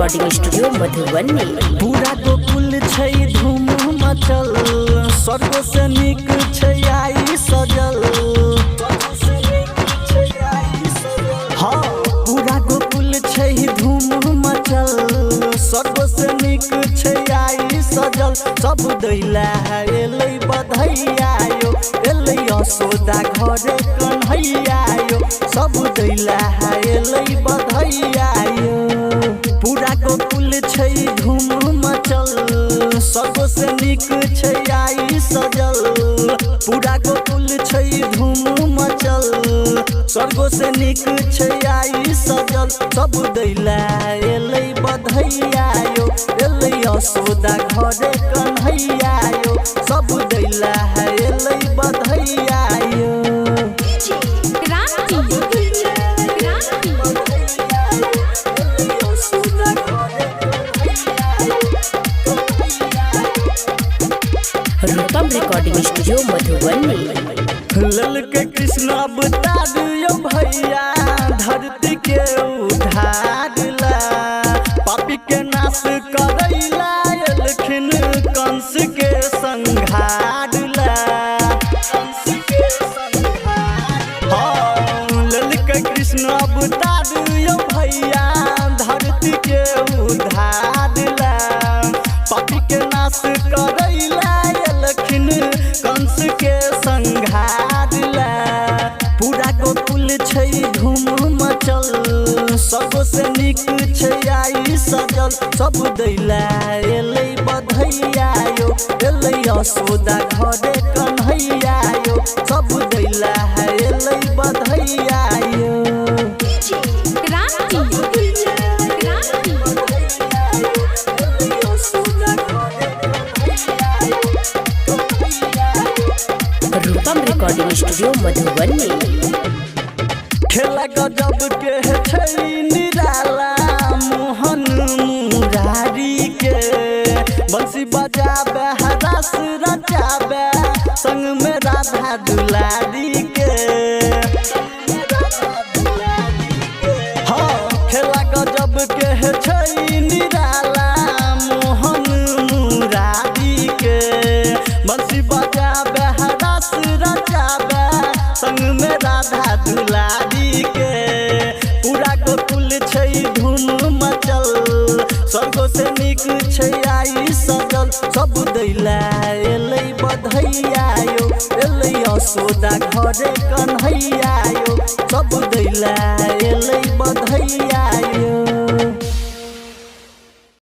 Recording studio Madhubani. पूरा गोकुल छै धूम मचल, स्वर्ग से नीक छै आई सजल। हाँ पूरा गोकुल छै धूम मचल, स्वर्ग से नीक छै आई सजल। सब दैला एलै बधैया यो, एलै यशोदा घरे कन्हैया यो। सब दैला एलै बधैया यो। पूरा गोकुल छै धूम मचल, स्वर्ग से नीक छै आई सजल। पूरा गोकुल छै धूम मचल, स्वर्ग से नीक छै आई सजल। सब दैला एलै बधैया यो, एलै यशोदा घरे कन्हैया यो। सब दैला एलै बधैया यो। रूपम रिकॉर्डिंग स्टूडियो मधुबनी। ललके कृष्ण अवतार यो भैया, धरती के उद्धार ला। पापी के नाश करैला एलखिन कंस के संहार ला। हाँ ललके कृष्ण अवतार यो भैया, धरती के उद्धार ला। पापी के नाश करैला एलखिन कंस के संहार ला। पूरा गोकुल छै धूम मचल, स्वर्ग से नीक छै आई सजल। सब दैला एलै बधैया यो, एलै यशोदा घरे कन्हैया यो। सब दैला एलै बधैया यो। रूपम रिकॉर्डिंग स्टूडियो मधुबनी। खेला गजब के छै निराला, मोहन मुरारी के। बंसी बजाबे रस रचाबे, संग में राधा दुलारी के। हाँ खेला गजब के छै निराला, मोहन मुरारी के। बंसी बजाबे रस रचाबे, संग में राधा दुलारी के। पूरा गोकुल छै धूम मचल, स्वर्ग से नीक छै आई सजल। सब दैला एलै बधैया यो, एलै यशोदा घरे कन्हैया यो।